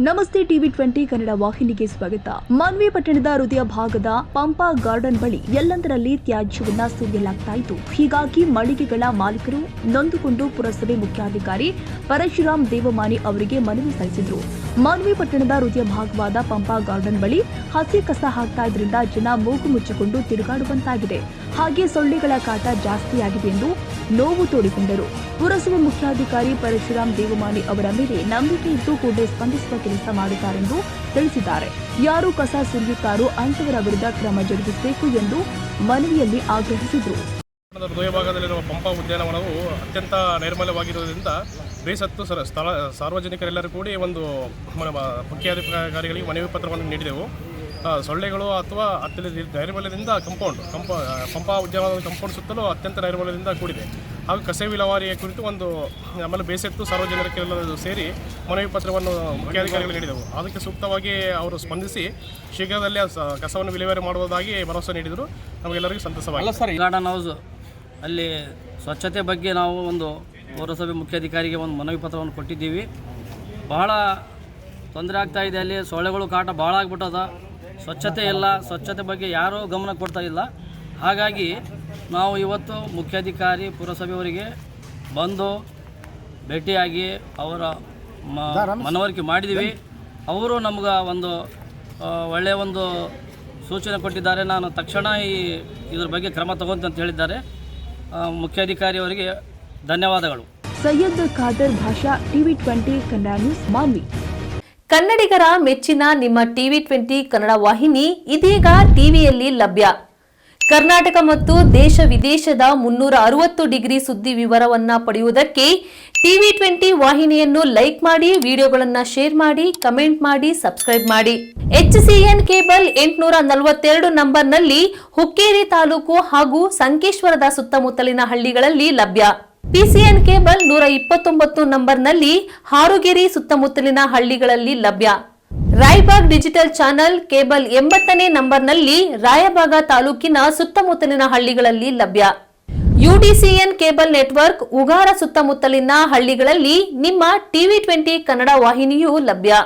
ನಮಸ್ತೆ ಟಿವಿ20 ಕನ್ನಡ ವಾಹಿನಿಗೆ ಸ್ವಾಗತ. ಮಾನ್ವಿ ಪಟ್ಟಣದ ಹೃದಯ ಭಾಗದ ಪಂಪಾ ಗಾರ್ಡನ್ ಬಳಿ ಎಲ್ಲಂದರಲ್ಲಿ ತ್ಯಾಜ್ಯವನ್ನ ಸುರಿಯಲಾಗ್ತಾ ಇತ್ತು. ಹೀಗಾಗಿ ಮಳಿಗೆಗಳ ಮಾಲೀಕರು ನೊಂದುಕೊಂಡು ಪುರಸಭೆ ಮುಖ್ಯಾಧಿಕಾರಿ ಪರಶುರಾಮ್ ದೇವಮಾನಿ ಅವರಿಗೆ ಮನವಿ ಸಲ್ಲಿಸಿದ್ರು. ಮಾನ್ವಿ ಪಟ್ಟಣದ ಹೃದಯ ಭಾಗವಾದ ಪಂಪಾ ಗಾರ್ಡನ್ ಬಳಿ ಹಸಿ ಕಸ ಹಾಕ್ತಾ ಇದ್ರಿಂದ ಜನ ಮೂಗು ಮುಚ್ಚಿಕೊಂಡು ತಿರುಗಾಡುವಂತಾಗಿದೆ. ಹಾಗೆ ಸೊಳ್ಳೆಗಳ ಕಾಟ ಜಾಸ್ತಿಯಾಗಿದೆ ಎಂದು ನೋವು ತೋಡಿಕೊಂಡರು. ಪುರಸಭೆ ಮುಖ್ಯಾಧಿಕಾರಿ ಪರಶುರಾಮ್ ದೇವಮಾನಿ ಅವರ ಮೇಲೆ ನಂಬಿಕೆ ಇದ್ದು ಕೂಡಲೇ ಸ್ಪಂದಿಸುವ ಕೆಲಸ ಮಾಡುತ್ತಾರೆಂದು ತಿಳಿಸಿದ್ದಾರೆ. ಯಾರು ಕಸ ಸುರಿಯುತ್ತಾರೋ ಅಂತವರ ವಿರುದ್ಧ ಕ್ರಮ ಜರುಗಿಸಬೇಕು ಎಂದು ಮನವಿಯಲ್ಲಿ ಆಗ್ರಹಿಸಿದರು. ಹೃದಯ ಭಾಗದಲ್ಲಿರುವ ಪಂಪಾ ಉದ್ಯಾನವನವು ಅತ್ಯಂತ ನೈರ್ಮಲ್ಯವಾಗಿರುವುದರಿಂದ ಬೇಸತ್ತು ಸಾರ್ವಜನಿಕರೆಲ್ಲರೂ ಕೂಡಿ ಒಂದು ಮುಖ್ಯಾಧಿಕಾರಿಗಳಿಗೆ ಮನವಿ ಪತ್ರವನ್ನು ನೀಡಿದೆವು. ಸೊಳ್ಳೆಗಳು ಅಥವಾ ಅತ್ಯಂತ ನೈರ್ಮಲ್ಯದಿಂದ ಪಂಪಾ ಉದ್ಯಾನವನದ ಕಂಪೌಂಡ್ ಸುತ್ತಲೂ ಅತ್ಯಂತ ನೈರ್ಮಲ್ಯದಿಂದ ಕೂಡಿದೆ. ಹಾಗೂ ಕಸ ವಿಲೇವಾರಿಯ ಕುರಿತು ಆಮೇಲೆ ಬೇಸತ್ತು ಸಾರ್ವಜನಿಕರೆಲ್ಲರೂ ಸೇರಿ ಮನವಿ ಪತ್ರವನ್ನು ಮುಖ್ಯಾಧಿಕಾರಿಗಳು ನೀಡಿದೆವು. ಅದಕ್ಕೆ ಸೂಕ್ತವಾಗಿ ಅವರು ಸ್ಪಂದಿಸಿ ಶೀಘ್ರದಲ್ಲೇ ಕಸವನ್ನು ವಿಲೇವಾರಿ ಮಾಡುವುದಾಗಿ ಭರವಸೆ ನೀಡಿದರು. ನಮಗೆಲ್ಲರಿಗೂ ಸಂತಸವಾಗಿದೆ. ಗಾರ್ಡನ್ ಹೌಸ್ ಅಲ್ಲಿ ಸ್ವಚ್ಛತೆ ಬಗ್ಗೆ ನಾವು ಒಂದು ಪೌರಸಭೆ ಮುಖ್ಯಾಧಿಕಾರಿಗೆ ಒಂದು ಮನವಿ ಪತ್ರವನ್ನು ಕೊಟ್ಟಿದ್ದೀವಿ. ಬಹಳ ತೊಂದರೆ ಆಗ್ತಾಯಿದೆ. ಅಲ್ಲಿ ಸೊಳ್ಳೆಗಳು ಕಾಟ ಭಾಳ ಆಗ್ಬಿಟ್ಟದ. ಸ್ವಚ್ಛತೆ ಇಲ್ಲ, ಸ್ವಚ್ಛತೆ ಬಗ್ಗೆ ಯಾರೂ ಗಮನ ಕೊಡ್ತಾ ಇಲ್ಲ. ಹಾಗಾಗಿ ನಾವು ಇವತ್ತು ಮುಖ್ಯಾಧಿಕಾರಿ ಪುರಸಭೆಯವರಿಗೆ ಬಂದು ಭೇಟಿಯಾಗಿ ಅವರ ಮನವರಿಕೆ ಮಾಡಿದ್ದೀವಿ. ಅವರು ನಮ್ಗೆ ಒಂದು ಒಳ್ಳೆಯ ಒಂದು ಸೂಚನೆ ಕೊಟ್ಟಿದ್ದಾರೆ. ನಾನು ತಕ್ಷಣ ಇದ್ರ ಬಗ್ಗೆ ಕ್ರಮ ತಗೊಂತ ಅಂತ ಹೇಳಿದ್ದಾರೆ. ಮುಖ್ಯಾಧಿಕಾರಿಯವರಿಗೆ ಧನ್ಯವಾದಗಳು. ಸೈಯದ್ ಖಾದರ್ ಭಾಷಾ, ಟಿವಿ20 ಕನ್ನಡ ನ್ಯೂಸ್, ಮಾನ್ವಿ. ಕನ್ನಡಿಗರ ಮೆಚ್ಚಿನ ನಿಮ್ಮ ಟಿವಿ20 ಕನ್ನಡ ವಾಹಿನಿ ಇದೀಗ ಟಿವಿಯಲ್ಲಿ ಲಭ್ಯ. ಕರ್ನಾಟಕ ಮತ್ತು ದೇಶ ವಿದೇಶದ 360 ಡಿಗ್ರಿ ಸುದ್ದಿ ವಿವರವನ್ನ ಪಡೆಯುವುದಕ್ಕೆ ಟಿವಿ20 ವಾಹಿನಿಯನ್ನು ಲೈಕ್ ಮಾಡಿ, ವಿಡಿಯೋಗಳನ್ನು ಶೇರ್ ಮಾಡಿ, ಕಮೆಂಟ್ ಮಾಡಿ, ಸಬ್ಸ್ಕ್ರೈಬ್ ಮಾಡಿ. HCN ಕೇಬಲ್ 842 ನಂಬರ್ನಲ್ಲಿ ಹುಕ್ಕೇರಿ ತಾಲೂಕು ಹಾಗೂ ಸಂಕೇಶ್ವರದ ಸುತ್ತಮುತ್ತಲಿನ ಹಳ್ಳಿಗಳಲ್ಲಿ ಲಭ್ಯ. PCN ಕೇಬಲ್ 129 ನಂಬರ್ನಲ್ಲಿ ಹಾರುಗೆರೆ ಸುತ್ತಮುತ್ತಲಿನ ಹಳ್ಳಿಗಳಲ್ಲಿ ಲಭ್ಯ. ರಾಯಬಾಗ್ ಡಿಜಿಟಲ್ ಚಾನೆಲ್ ಕೇಬಲ್ 80ನೇ ನಂಬರ್ನಲ್ಲಿ ರಾಯಬಾಗ ತಾಲೂಕಿನ ಸುತ್ತಮುತ್ತಲಿನ ಹಳ್ಳಿಗಳಲ್ಲಿ ಲಭ್ಯ. UDCN ಕೇಬಲ್ ನೆಟ್ವರ್ಕ್ ಉಗಾರ ಸುತ್ತಮುತ್ತಲಿನ ಹಳ್ಳಿಗಳಲ್ಲಿ ನಿಮ್ಮ ಟಿವಿ20 ಕನ್ನಡ ವಾಹಿನಿಯೂ ಲಭ್ಯ.